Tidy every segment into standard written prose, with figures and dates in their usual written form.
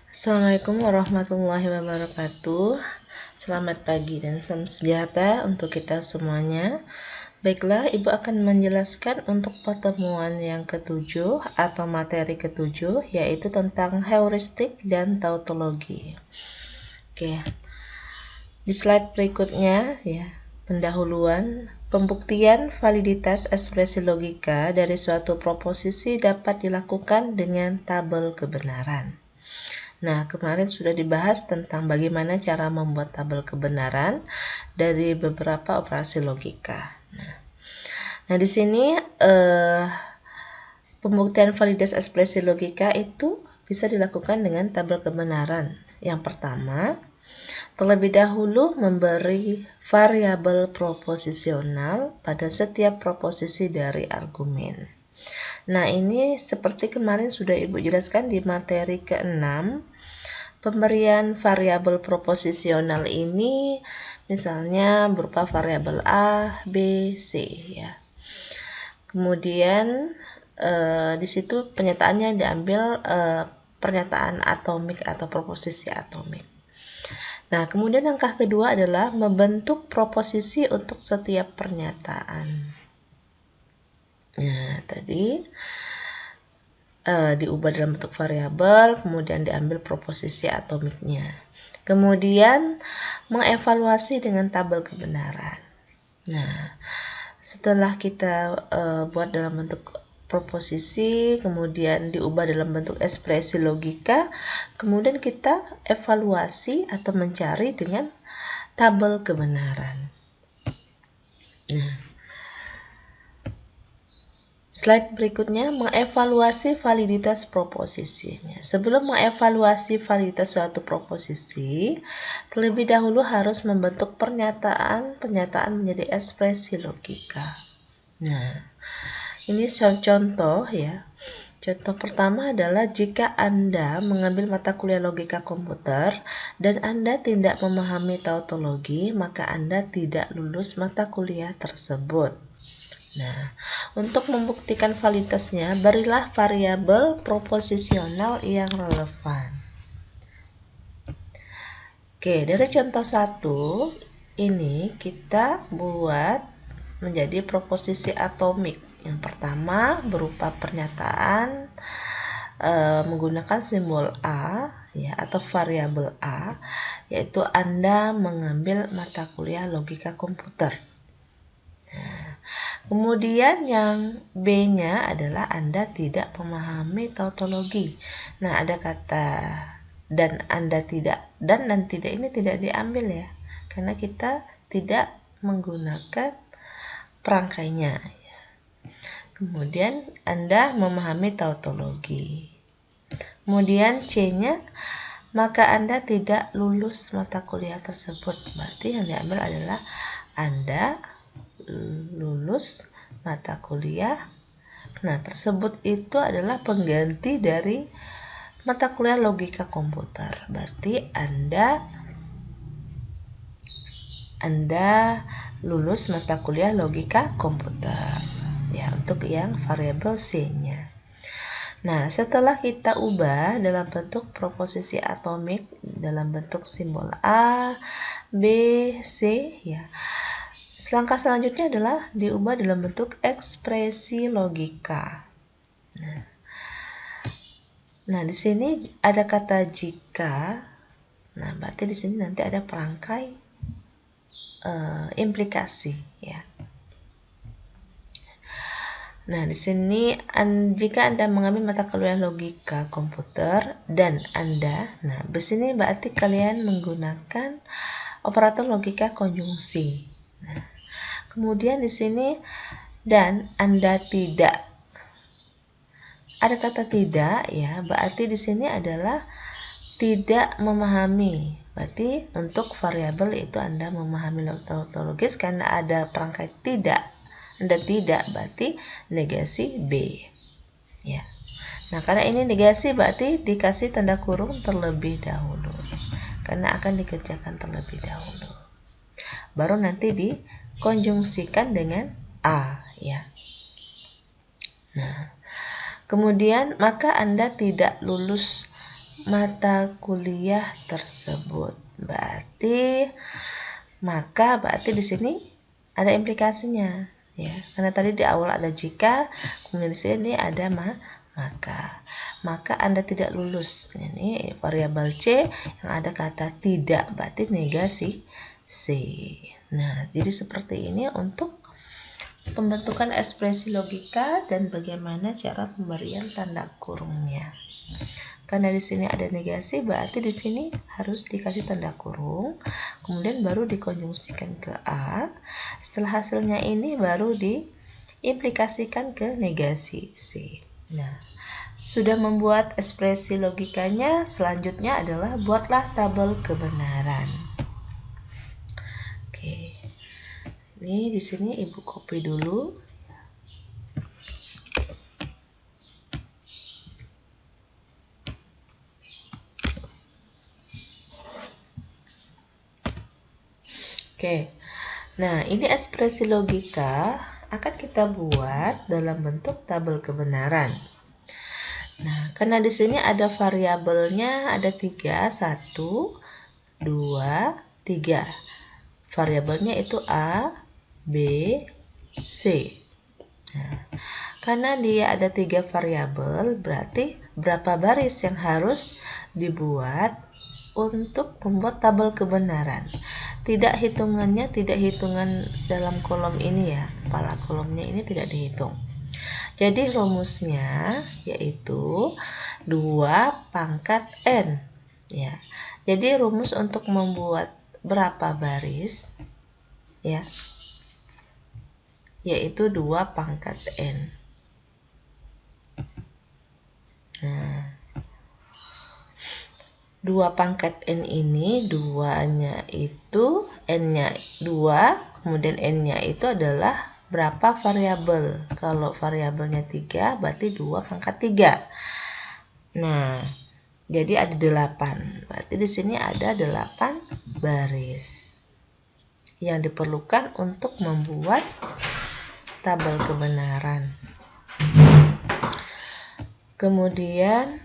Assalamualaikum warahmatullahi wabarakatuh. Selamat pagi dan salam sejahtera untuk kita semuanya. Baiklah, Ibu akan menjelaskan untuk pertemuan yang ketujuh atau materi ketujuh, yaitu tentang heuristik dan tautologi. Oke, di slide berikutnya ya, pendahuluan. Pembuktian validitas ekspresi logika dari suatu proposisi dapat dilakukan dengan tabel kebenaran. Nah, kemarin sudah dibahas tentang bagaimana cara membuat tabel kebenaran dari beberapa operasi logika. Nah di sini pembuktian validitas ekspresi logika itu bisa dilakukan dengan tabel kebenaran. Yang pertama, terlebih dahulu memberi variabel proposisional pada setiap proposisi dari argumen. Nah, ini seperti kemarin sudah Ibu jelaskan di materi ke-6, pemberian variabel proposisional ini misalnya berupa variabel A, B, C ya. Kemudian di situ penyataannya diambil pernyataan atomik atau proposisi atomik. Nah, kemudian langkah kedua adalah membentuk proposisi untuk setiap pernyataan. Nah, tadi diubah dalam bentuk variabel, kemudian diambil proposisi atomiknya. Kemudian mengevaluasi dengan tabel kebenaran. Nah, setelah kita buat dalam bentuk proposisi, kemudian diubah dalam bentuk ekspresi logika, kemudian kita evaluasi atau mencari dengan tabel kebenaran. Nah, slide berikutnya mengevaluasi validitas proposisinya. Sebelum mengevaluasi validitas suatu proposisi, terlebih dahulu harus membentuk pernyataan menjadi ekspresi logika. Nah, ini contoh ya. Contoh pertama adalah jika Anda mengambil mata kuliah logika komputer dan Anda tidak memahami tautologi, maka Anda tidak lulus mata kuliah tersebut. Nah, untuk membuktikan validitasnya, berilah variabel proposisional yang relevan. Oke, dari contoh 1, ini kita buat menjadi proposisi atomik. Yang pertama berupa pernyataan menggunakan simbol A ya, atau variabel A, yaitu Anda mengambil mata kuliah logika komputer. Nah, kemudian yang B-nya adalah Anda tidak memahami tautologi. Nah, ada kata dan Anda tidak, dan tidak ini tidak diambil ya, karena kita tidak menggunakan perangkainya. Kemudian Anda memahami tautologi. Kemudian C-nya, maka Anda tidak lulus mata kuliah tersebut. Berarti yang diambil adalah Anda lulus mata kuliah. Nah, tersebut itu adalah pengganti dari mata kuliah logika komputer. Berarti Anda lulus mata kuliah logika komputer. Ya, untuk yang variabel C-nya. Nah, setelah kita ubah dalam bentuk proposisi atomik dalam bentuk simbol A, B, C ya. Langkah selanjutnya adalah diubah dalam bentuk ekspresi logika. Nah, di sini ada kata jika. Nah, berarti di sini nanti ada perangkai implikasi ya. Nah, di sini jika Anda mengambil mata kuliah logika komputer dan Anda, nah di sini berarti kalian menggunakan operator logika konjungsi. Nah, kemudian di sini dan Anda tidak. Ada kata tidak ya, berarti di sini adalah tidak memahami. Berarti untuk variabel itu Anda memahami tautologis karena ada perangkai tidak. Anda tidak, berarti negasi B ya. Nah, karena ini negasi berarti dikasih tanda kurung terlebih dahulu, karena akan dikerjakan terlebih dahulu, baru nanti dikonjungsikan dengan A ya. Nah, kemudian maka Anda tidak lulus mata kuliah tersebut. Berarti di sini ada implikasinya ya. Karena tadi di awal ada jika, kemudian di sini ada maka Anda tidak lulus. Ini variabel C yang ada kata tidak, berarti negasi C. Nah, jadi seperti ini untuk pembentukan ekspresi logika dan bagaimana cara pemberian tanda kurungnya. Karena di sini ada negasi, berarti di sini harus dikasih tanda kurung, kemudian baru dikonjungsikan ke A. Setelah hasilnya ini baru diimplikasikan ke negasi C. Nah, sudah membuat ekspresi logikanya, selanjutnya adalah buatlah tabel kebenaran. Oke. Ini di sini Ibu copy dulu. Oke. Nah, ini ekspresi logika akan kita buat dalam bentuk tabel kebenaran. Nah, karena di sini ada variabelnya ada 3, 1, 2, 3. Variabelnya itu A, B, C. Nah, karena dia ada 3 variabel, berarti berapa baris yang harus dibuat untuk membuat tabel kebenaran. Tidak hitungan dalam kolom ini ya, kepala kolomnya ini tidak dihitung. Jadi rumusnya yaitu 2 pangkat N ya. Jadi rumus untuk membuat berapa baris ya, yaitu 2 pangkat N. Nah, 2 pangkat N ini 2-nya itu N-nya 2, kemudian N-nya itu adalah berapa variabel. Kalau variabelnya 3, berarti 2 pangkat 3. Nah, jadi ada 8. Berarti di sini ada 8 baris yang diperlukan untuk membuat tabel kebenaran. Kemudian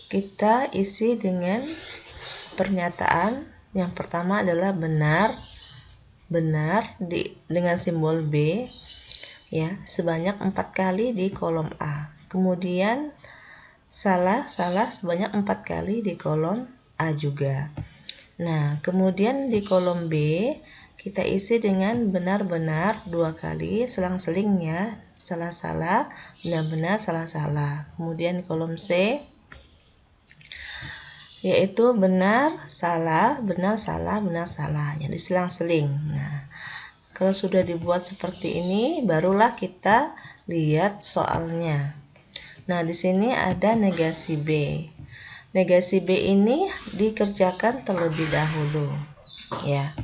kita isi dengan pernyataan. Yang pertama adalah benar dengan simbol B ya, sebanyak 4 kali di kolom A. Kemudian salah sebanyak 4 kali di kolom A juga. Nah, kemudian di kolom B kita isi dengan benar-benar 2 kali, selang-selingnya salah-salah, benar-benar salah-salah. Kemudian kolom C yaitu benar, salah, benar, salah, benar, salah. Jadi selang-seling. Nah, kalau sudah dibuat seperti ini, barulah kita lihat soalnya. Nah, di sini ada negasi B. Negasi B ini dikerjakan terlebih dahulu, ya.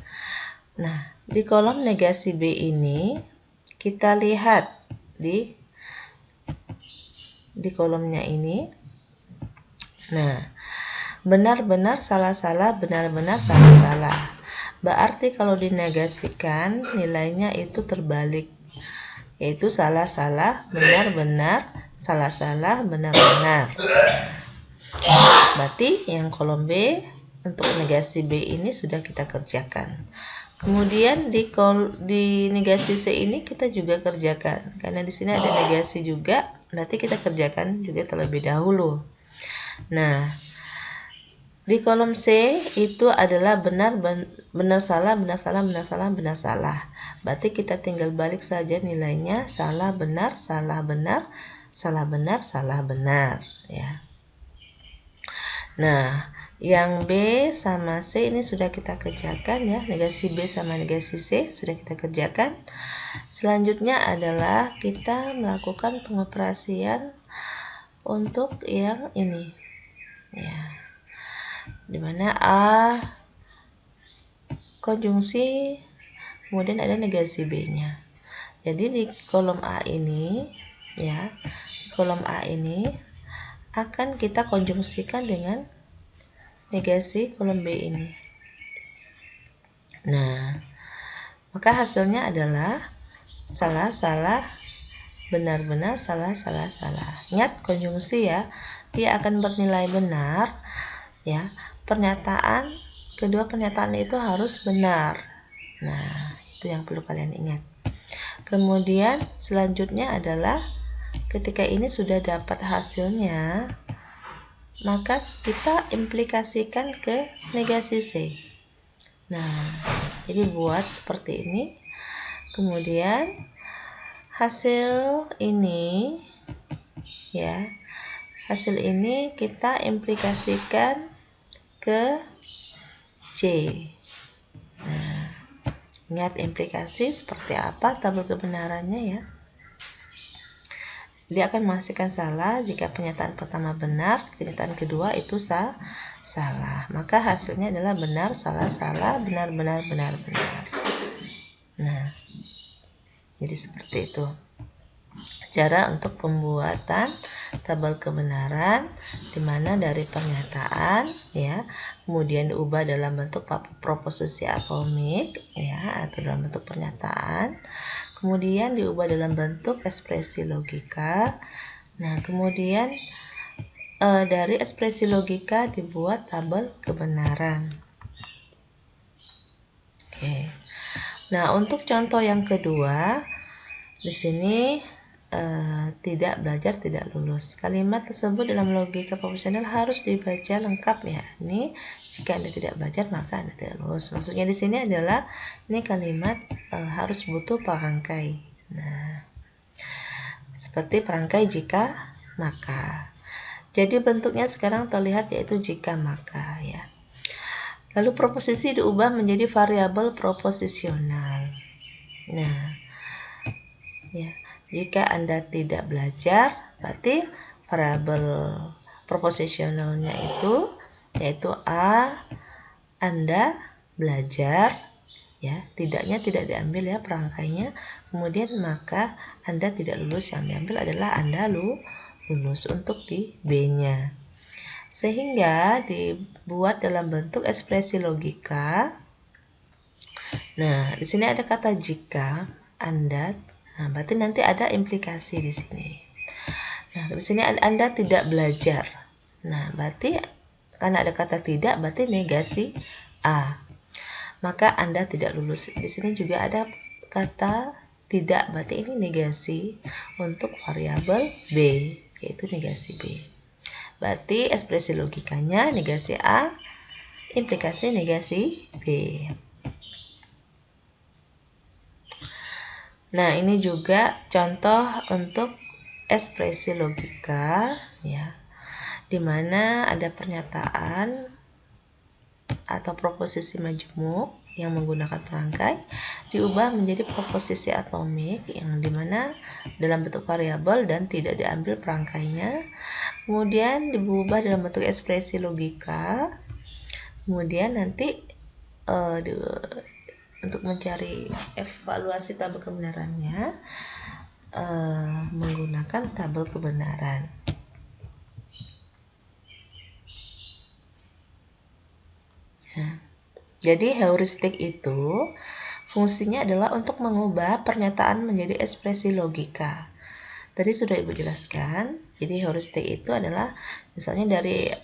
Nah, di kolom negasi B ini kita lihat di kolomnya ini. Nah, benar-benar salah-salah, benar-benar salah-salah. Berarti kalau dinegasikan nilainya itu terbalik, yaitu salah-salah, benar-benar, salah-salah, benar-benar. Berarti yang kolom B untuk negasi B ini sudah kita kerjakan. Kemudian di negasi C ini kita juga kerjakan, karena di sini ada negasi juga, berarti kita kerjakan juga terlebih dahulu. Nah, di kolom C itu adalah benar salah, benar salah, benar salah, benar salah. Berarti kita tinggal balik saja nilainya, salah benar, salah benar, salah benar, salah benar ya. Nah, yang B sama C ini sudah kita kerjakan ya, negasi B sama negasi C sudah kita kerjakan. Selanjutnya adalah kita melakukan pengoperasian untuk yang ini ya, dimana A konjungsi, kemudian ada negasi B-nya. Jadi di kolom A ini ya, kolom A ini akan kita konjungsikan dengan negasi kolom B ini. Nah, maka hasilnya adalah salah, salah, benar-benar, salah, salah, salah. Ingat konjungsi ya, dia akan bernilai benar, ya, kedua pernyataan itu harus benar. Nah, itu yang perlu kalian ingat. Kemudian selanjutnya adalah ketika ini sudah dapat hasilnya, maka kita implikasikan ke negasi C. Nah, jadi buat seperti ini. Kemudian hasil ini, ya, hasil ini kita implikasikan ke C. Nah, ingat implikasi seperti apa tabel kebenarannya, ya. Dia akan menghasilkan salah jika pernyataan pertama benar, pernyataan kedua itu salah. Maka hasilnya adalah benar, salah, benar, benar, benar, benar. Nah, jadi seperti itu cara untuk pembuatan tabel kebenaran, di mana dari pernyataan, ya, kemudian diubah dalam bentuk proposisi atomik, ya, atau dalam bentuk pernyataan, kemudian diubah dalam bentuk ekspresi logika. Nah, kemudian dari ekspresi logika dibuat tabel kebenaran. Oke. Nah, untuk contoh yang kedua, di sini tidak belajar tidak lulus. Kalimat tersebut dalam logika proporsional harus dibaca lengkap, ya. Ini jika Anda tidak belajar maka Anda tidak lulus. Maksudnya di sini adalah ini kalimat harus butuh perangkai. Nah, seperti perangkai jika maka. Jadi bentuknya sekarang terlihat yaitu jika maka, ya. Lalu proposisi diubah menjadi variabel proposisional. Nah, ya. Jika Anda tidak belajar, berarti variabel proposisionalnya itu yaitu A, Anda belajar, ya, tidaknya tidak diambil, ya, perangkainya. Kemudian maka Anda tidak lulus, yang diambil adalah Anda lulus untuk di B-nya. Sehingga dibuat dalam bentuk ekspresi logika. Nah, di sini ada kata jika Anda. Nah, berarti nanti ada implikasi di sini. Nah, di sini Anda tidak belajar. Nah, berarti karena ada kata tidak, berarti negasi A. Maka Anda tidak lulus. Di sini juga ada kata tidak, berarti ini negasi untuk variabel B, yaitu negasi B. Berarti ekspresi logikanya negasi A, implikasi negasi B. Nah, ini juga contoh untuk ekspresi logika, ya, di mana ada pernyataan atau proposisi majemuk yang menggunakan perangkai diubah menjadi proposisi atomik yang dimana dalam bentuk variabel dan tidak diambil perangkainya, kemudian diubah dalam bentuk ekspresi logika, kemudian nanti untuk mencari evaluasi tabel kebenarannya menggunakan tabel kebenaran. Nah, jadi heuristik itu fungsinya adalah untuk mengubah pernyataan menjadi ekspresi logika. Tadi sudah Ibu jelaskan. Jadi heuristik itu adalah misalnya dari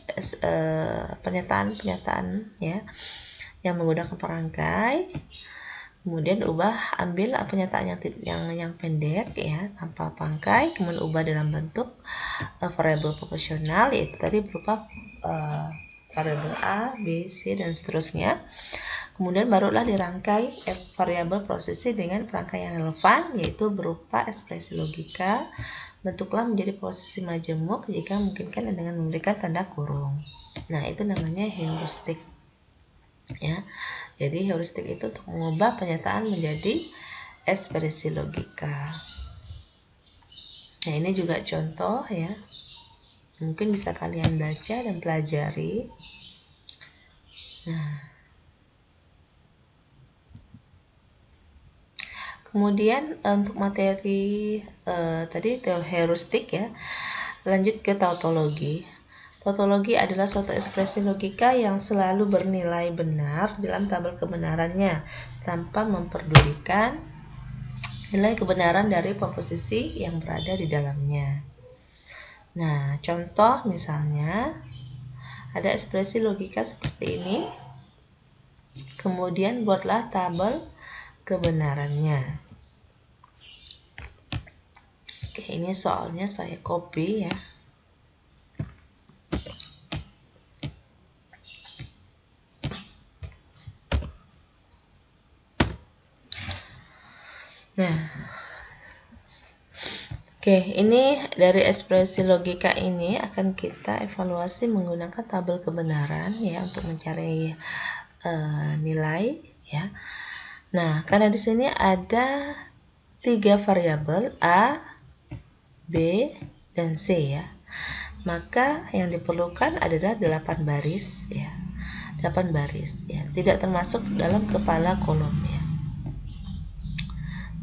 pernyataan-pernyataan, ya, yang menggunakan perangkai, kemudian ambil pernyataan yang pendek, ya, tanpa perangkai, kemudian ubah dalam bentuk variabel proporsional, yaitu tadi berupa variabel A, B, C, dan seterusnya. Kemudian barulah dirangkai variabel prosesi dengan perangkai yang relevan, yaitu berupa ekspresi logika. Bentuklah menjadi posisi majemuk jika memungkinkan dengan memberikan tanda kurung. Nah, itu namanya heuristik. Ya, jadi heuristik itu untuk mengubah pernyataan menjadi ekspresi logika. Nah, ini juga contoh, ya, mungkin bisa kalian baca dan pelajari. Nah, kemudian untuk materi tadi heuristik, ya, lanjut ke tautologi. Tautologi adalah suatu ekspresi logika yang selalu bernilai benar dalam tabel kebenarannya tanpa memperdulikan nilai kebenaran dari proposisi yang berada di dalamnya. Nah, contoh misalnya ada ekspresi logika seperti ini. Kemudian buatlah tabel kebenarannya. Oke, ini soalnya saya copy ya. Nah, oke, ini dari ekspresi logika ini akan kita evaluasi menggunakan tabel kebenaran ya untuk mencari nilai ya. Nah, karena di sini ada 3 variabel A, B, dan C ya. Maka yang diperlukan adalah 8 baris ya. 8 baris ya, tidak termasuk dalam kepala kolom ya.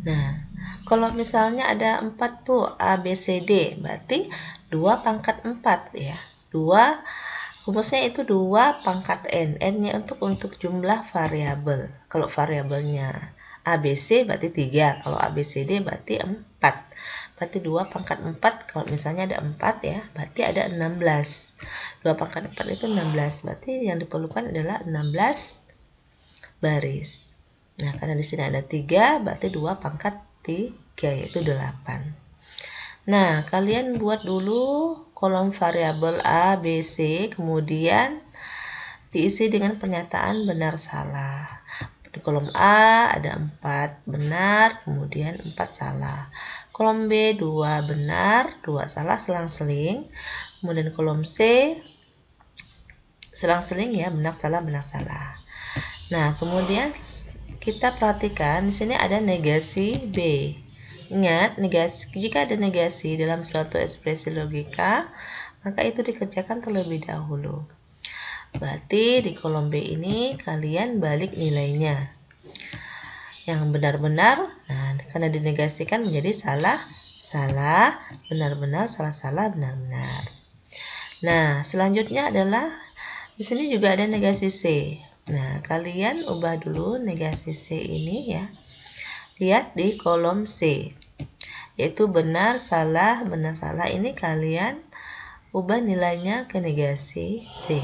Nah, kalau misalnya ada 4 tuh A, B, C, D, berarti 2 pangkat 4 ya. 2 rumusnya itu 2 pangkat N. N-nya untuk jumlah variabel. Kalau variabelnya A, B, C berarti 3. Kalau A, B, C, D berarti 4. Berarti 2 pangkat 4. Kalau misalnya ada 4 ya, berarti ada 16. 2 pangkat 4 itu 16. Berarti yang diperlukan adalah 16 baris. Nah, karena di sini ada 3, berarti 2 pangkat 3 yaitu 8. Nah, kalian buat dulu kolom variabel A, B, C, kemudian diisi dengan pernyataan benar salah. Di kolom A ada 4 benar, kemudian 4 salah. Kolom B 2 benar, 2 salah selang-seling. Kemudian kolom C selang-seling ya, benar salah benar salah. Nah, kemudian kita perhatikan di sini ada negasi B. Ingat, jika ada negasi dalam suatu ekspresi logika, maka itu dikerjakan terlebih dahulu. Berarti di kolom B ini kalian balik nilainya. Yang benar-benar, nah karena dinegasikan menjadi salah, salah, benar-benar, salah, benar-benar. Nah, selanjutnya adalah di sini juga ada negasi C. Nah, kalian ubah dulu negasi C ini ya. Lihat di kolom C. Yaitu benar, salah, ini kalian ubah nilainya ke negasi C.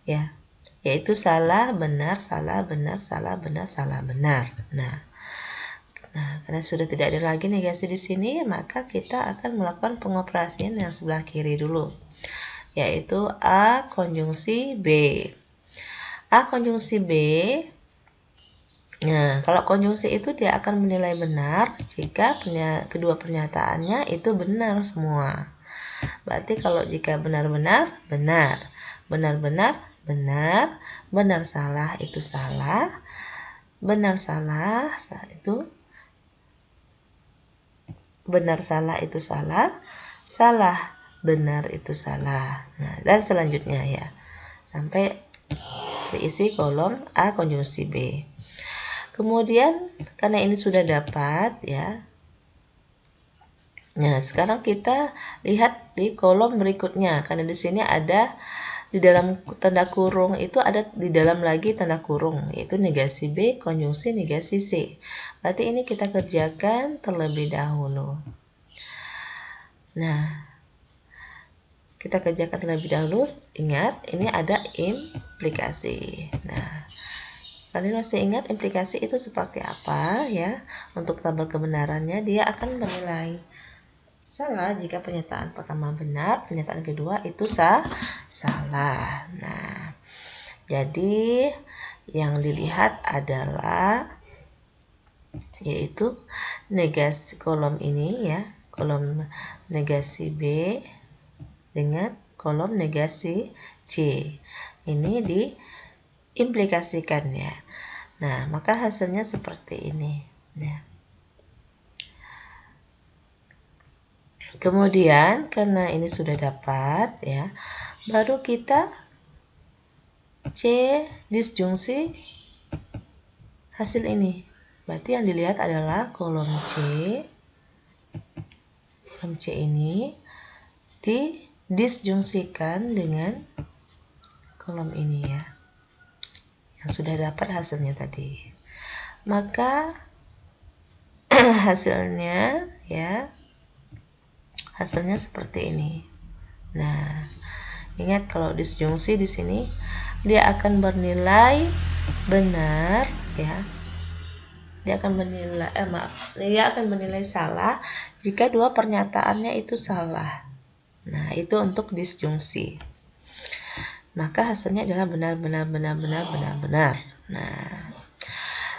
Ya, yaitu salah, benar, benar. Nah, karena sudah tidak ada lagi negasi di sini, maka kita akan melakukan pengoperasian yang sebelah kiri dulu, yaitu A konjungsi B. A konjungsi B. Nah, kalau konjungsi itu dia akan menilai benar jika kedua pernyataannya itu benar semua. Berarti kalau jika benar-benar, benar. Benar-benar, benar. Benar salah itu salah. Benar salah itu benar salah itu salah. Salah benar itu salah. Nah, dan selanjutnya ya. Sampai terisi kolom A konjungsi B. Kemudian karena ini sudah dapat ya. Nah, sekarang kita lihat di kolom berikutnya. Karena di sini ada di dalam tanda kurung itu ada di dalam lagi tanda kurung, yaitu negasi B konjungsi negasi C. Berarti ini kita kerjakan terlebih dahulu. Nah, kita kerjakan terlebih dahulu. Ingat, ini ada implikasi. Nah, kalian masih ingat implikasi itu seperti apa ya? Untuk tabel kebenarannya dia akan menilai salah jika pernyataan pertama benar, pernyataan kedua itu salah. Nah, jadi yang dilihat adalah yaitu negasi kolom ini ya, kolom negasi B dengan kolom negasi C. Ini diimplikasikan ya. Nah, maka hasilnya seperti ini ya. Kemudian karena ini sudah dapat ya, baru kita C disjungsi hasil ini. Berarti yang dilihat adalah kolom C. Kolom C ini didisjungsikan dengan kolom ini ya. Yang sudah dapat hasilnya tadi. Maka hasilnya ya hasilnya seperti ini. Nah, ingat kalau disjungsi di sini dia akan bernilai benar ya. Dia akan bernilai salah jika dua pernyataannya itu salah. Nah, itu untuk disjungsi. Maka hasilnya adalah benar. Nah,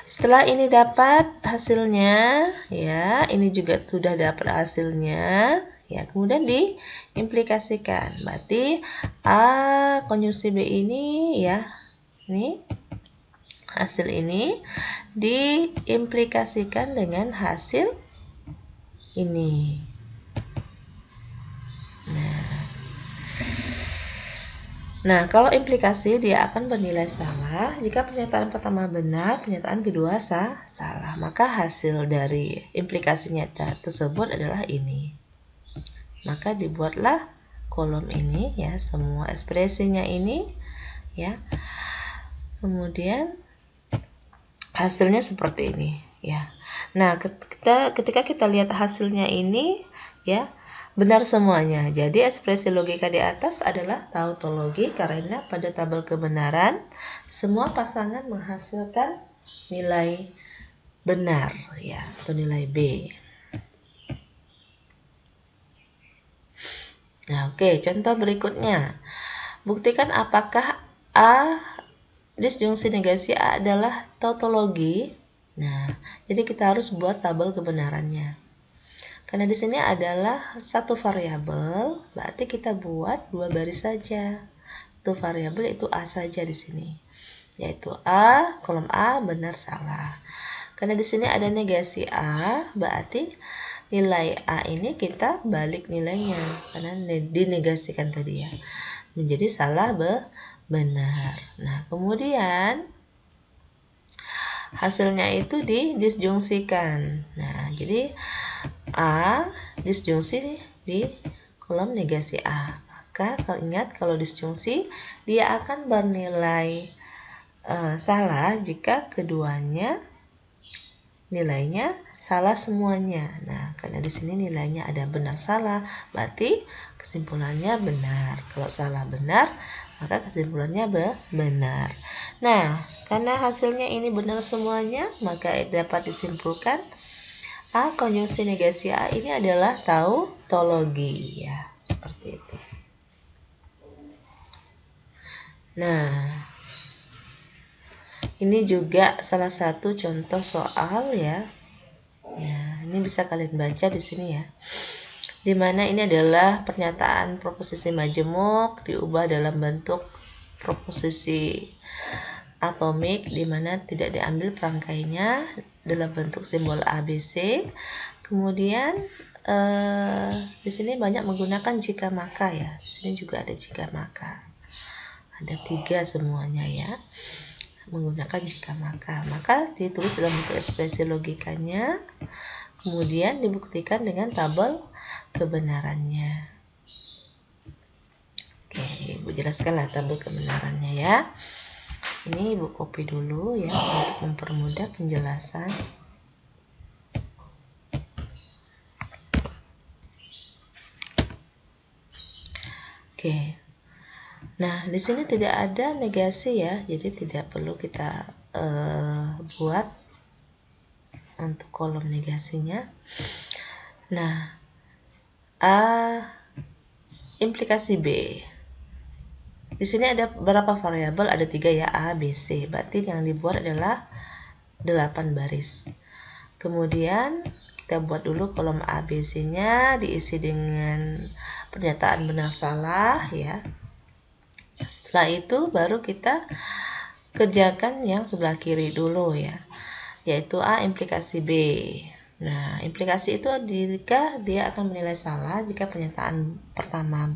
setelah ini dapat hasilnya, ya, ini juga sudah dapat hasilnya, ya, kemudian diimplikasikan. Berarti A konjungsi B ini, ya, ini hasil ini diimplikasikan dengan hasil ini. Nah, kalau implikasi dia akan bernilai salah jika pernyataan pertama benar, pernyataan kedua salah. Maka hasil dari implikasinya tersebut adalah ini. Maka dibuatlah kolom ini ya, semua ekspresinya ini ya. Kemudian hasilnya seperti ini ya. Nah, ketika kita lihat hasilnya ini ya, benar semuanya. Jadi ekspresi logika di atas adalah tautologi karena pada tabel kebenaran semua pasangan menghasilkan nilai benar ya, atau nilai B. Nah, oke, contoh berikutnya. Buktikan apakah A disjungsi negasi A adalah tautologi. Nah, jadi kita harus buat tabel kebenarannya. Karena di sini adalah satu variabel, berarti kita buat dua baris saja. Itu variabel itu A saja di sini. Yaitu A, kolom A benar salah. Karena di sini ada negasi A, berarti nilai A ini kita balik nilainya karena dinegasikan tadi ya. Menjadi salah benar. Nah, kemudian hasilnya itu didisjungsikan. Nah, jadi A disjungsi di kolom negasi A. Maka ingat kalau disjungsi dia akan bernilai salah jika keduanya nilainya salah semuanya. Nah, karena di sini nilainya ada benar salah, berarti kesimpulannya benar. Kalau salah benar, maka kesimpulannya benar. Nah, karena hasilnya ini benar semuanya, maka dapat disimpulkan A konjungsi negasi A ini adalah tautologi ya, seperti itu. Nah, ini juga salah satu contoh soal ya. Nah, ini bisa kalian baca di sini ya. Dimana ini adalah pernyataan proposisi majemuk diubah dalam bentuk proposisi atomik, dimana tidak diambil perangkainya dalam bentuk simbol ABC. Kemudian di sini banyak menggunakan jika maka ya. Di sini juga ada jika maka. Ada 3 semuanya ya. Menggunakan jika maka. Maka ditulis dalam bentuk ekspresi logikanya. Kemudian dibuktikan dengan tabel kebenarannya. Oke, Ibu jelaskanlah tabel kebenarannya ya. Ini Ibu copy dulu ya untuk mempermudah penjelasan. Oke. Nah, di sini tidak ada negasi ya, jadi tidak perlu kita buat untuk kolom negasinya. Nah, A implikasi B. Di sini ada berapa variabel? Ada 3 ya, A, B, C. Berarti yang dibuat adalah 8 baris. Kemudian kita buat dulu kolom A, B, C-nya diisi dengan pernyataan benar salah ya. Setelah itu baru kita kerjakan yang sebelah kiri dulu ya, yaitu A implikasi B. Nah, implikasi itu jika dia akan menilai salah jika pernyataan pertama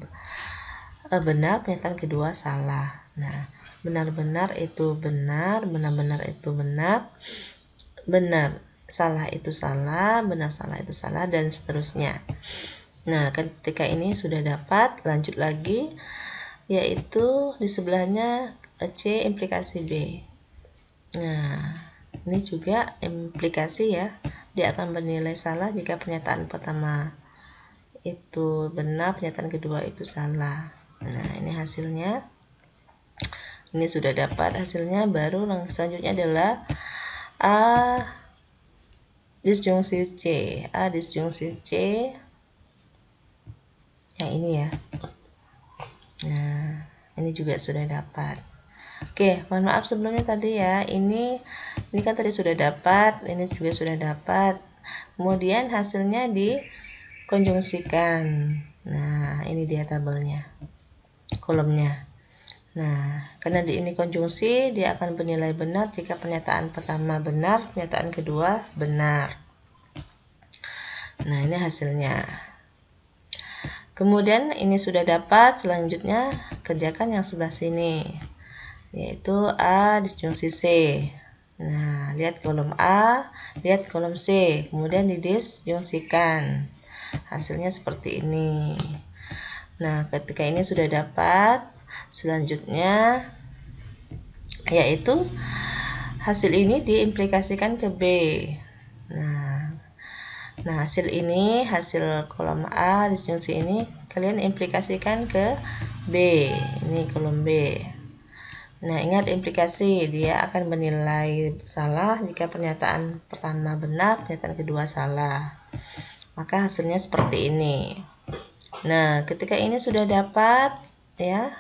benar, pernyataan kedua salah. Nah, benar-benar itu benar, benar-benar itu benar, benar salah itu salah, benar salah itu salah, dan seterusnya. Nah, ketika ini sudah dapat, lanjut lagi, yaitu di sebelahnya C implikasi B. Nah, ini juga implikasi ya, dia akan bernilai salah jika pernyataan pertama itu benar, pernyataan kedua itu salah. Nah, ini hasilnya. Ini sudah dapat hasilnya, baru selanjutnya adalah A disjungsi C. A disjungsi C. Yang ini ya. Nah, ini juga sudah dapat. Oke, mohon maaf sebelumnya tadi ya. Ini kan tadi sudah dapat, ini juga sudah dapat. Kemudian hasilnya dikonjungsikan. Nah, ini dia tabelnya, kolomnya. Nah, karena ini konjungsi, dia akan bernilai benar jika pernyataan pertama benar, pernyataan kedua benar. Nah, ini hasilnya. Kemudian ini sudah dapat, selanjutnya kerjakan yang sebelah sini, yaitu A disjungsi C. Nah, lihat kolom A, lihat kolom C, kemudian didisjungsikan. Hasilnya seperti ini. Nah, ketika ini sudah dapat, selanjutnya yaitu hasil ini diimplikasikan ke B. Nah, hasil ini, hasil kolom A disjungsi ini kalian implikasikan ke B. Ini kolom B. Nah, ingat implikasi, dia akan bernilai salah jika pernyataan pertama benar, pernyataan kedua salah. Maka hasilnya seperti ini. Nah, ketika ini sudah dapat ya,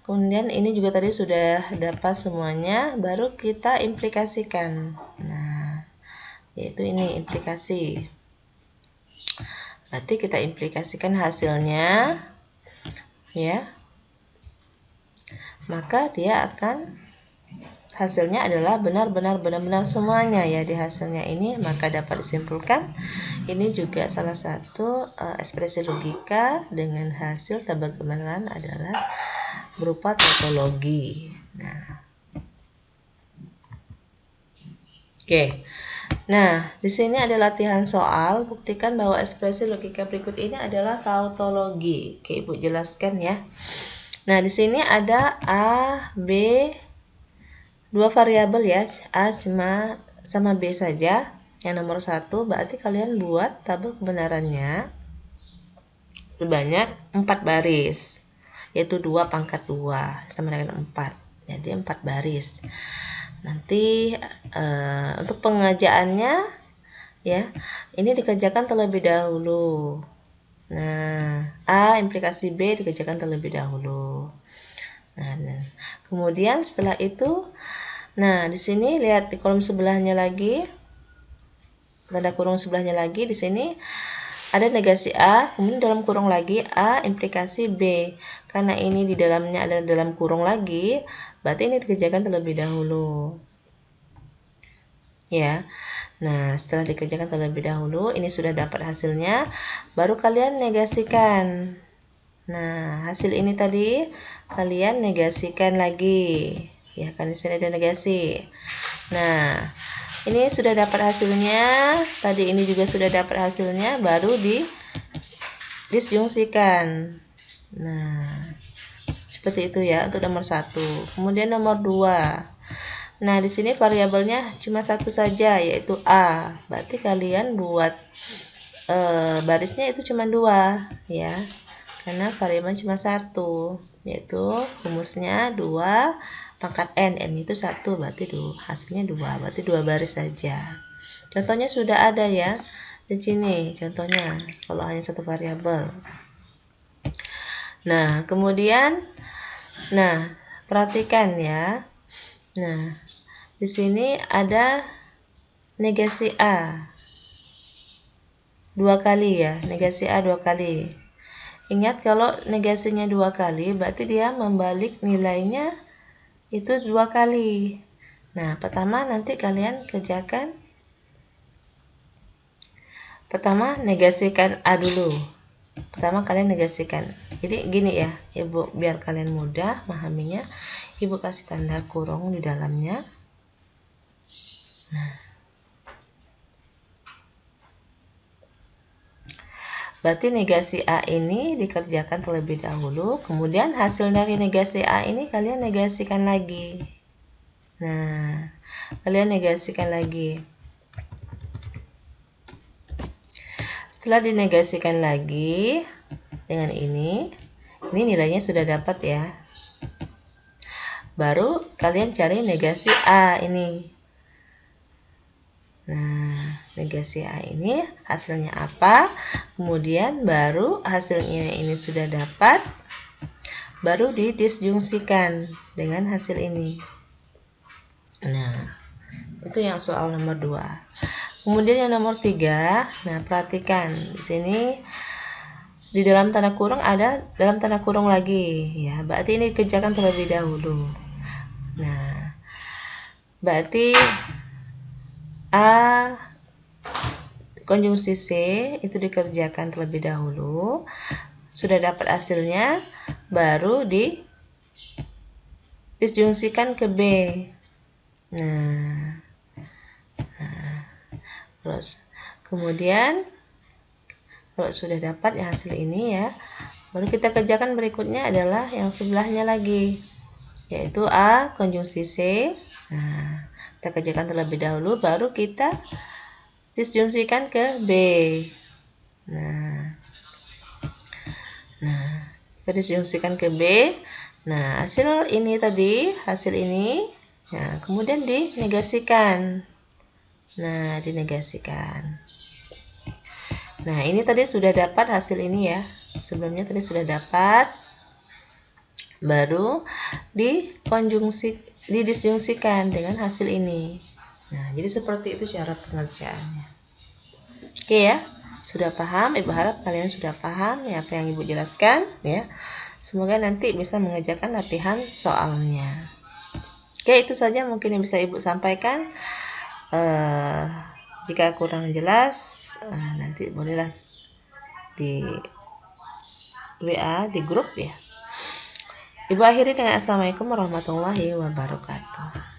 kemudian ini juga tadi sudah dapat semuanya, baru kita implikasikan. Nah, yaitu ini implikasi. Berarti kita implikasikan hasilnya ya. Maka dia akan hasilnya adalah benar-benar semuanya ya di hasilnya ini, maka dapat disimpulkan ini juga salah satu ekspresi logika dengan hasil tabel kebenaran adalah berupa tautologi. Nah, oke. Nah, di sini ada latihan soal, buktikan bahwa ekspresi logika berikut ini adalah tautologi. Oke, Ibu jelaskan ya. Nah, di sini ada A, B, dua variabel ya, A cuma sama B saja. Yang nomor 1, berarti kalian buat tabel kebenarannya sebanyak 4 baris, yaitu 2 pangkat 2 sama dengan 4. Jadi 4 baris. Nanti untuk pengerjaannya ya, ini dikerjakan terlebih dahulu. Nah, A implikasi B dikerjakan terlebih dahulu. Nah, kemudian setelah itu, nah di sini lihat di kolom sebelahnya lagi, tanda kurung sebelahnya lagi, di sini ada negasi A, kemudian dalam kurung lagi A implikasi B. Karena ini di dalamnya ada dalam kurung lagi, berarti ini dikerjakan terlebih dahulu. Ya. Nah, setelah dikerjakan terlebih dahulu, ini sudah dapat hasilnya, baru kalian negasikan. Nah, hasil ini tadi kalian negasikan lagi. Ya, kan di sini ada negasi. Nah, ini sudah dapat hasilnya, tadi ini juga sudah dapat hasilnya, baru disjungsikan. Nah, seperti itu ya untuk nomor 1. Kemudian nomor 2. Nah, di sini variabelnya cuma satu saja, yaitu A. Berarti kalian buat barisnya itu cuma 2 ya. Karena variabel cuma 1, yaitu rumusnya 2 pangkat N. N itu 1, berarti hasilnya 2, berarti 2 baris saja. Contohnya sudah ada ya. Di sini contohnya kalau hanya satu variabel. Nah, kemudian perhatikan ya. Nah, di sini ada negasi A 2 kali ya, negasi A 2 kali. Ingat kalau negasinya 2 kali, berarti dia membalik nilainya itu 2 kali. Nah, pertama nanti kalian kerjakan. Pertama negasikan A dulu. Pertama kalian negasikan. Jadi gini ya, Ibu, biar kalian mudah memahaminya, Ibu kasih tanda kurung di dalamnya. Nah, berarti negasi A ini dikerjakan terlebih dahulu, kemudian hasil dari negasi A ini kalian negasikan lagi. Nah, kalian negasikan lagi. Setelah dinegasikan lagi dengan ini nilainya sudah dapat ya. Baru kalian cari negasi A ini. Nah, negasi A ini hasilnya apa? Kemudian baru hasilnya ini sudah dapat, baru didisjungsikan dengan hasil ini. Nah, itu yang soal nomor 2. Kemudian yang nomor 3, nah perhatikan di sini di dalam tanda kurung ada dalam tanda kurung lagi ya. Berarti ini dikerjakan terlebih dahulu. Nah, berarti A konjungsi C itu dikerjakan terlebih dahulu. Sudah dapat hasilnya, baru disjungsikan ke B. Nah, terus kemudian kalau sudah dapat ya hasil ini ya, baru kita kerjakan berikutnya adalah yang sebelahnya lagi, yaitu A konjungsi C. Nah, kita kerjakan terlebih dahulu, baru kita disjungsikan ke B. Nah, kita disjungsikan ke B. Nah, hasil ini tadi, hasil ini, nah, kemudian dinegasikan. Nah, dinegasikan. Nah, ini tadi sudah dapat hasil ini ya. Sebelumnya tadi sudah dapat, baru didisjungsikan dengan hasil ini. Nah, jadi seperti itu cara pengerjaannya. Oke ya, sudah paham? Ibu harap kalian sudah paham ya apa yang Ibu jelaskan ya. Semoga nanti bisa mengerjakan latihan soalnya. Oke, itu saja mungkin yang bisa Ibu sampaikan. Jika kurang jelas, nanti bolehlah di WA, di grup ya. Ibu akhiri dengan Assalamualaikum warahmatullahi wabarakatuh.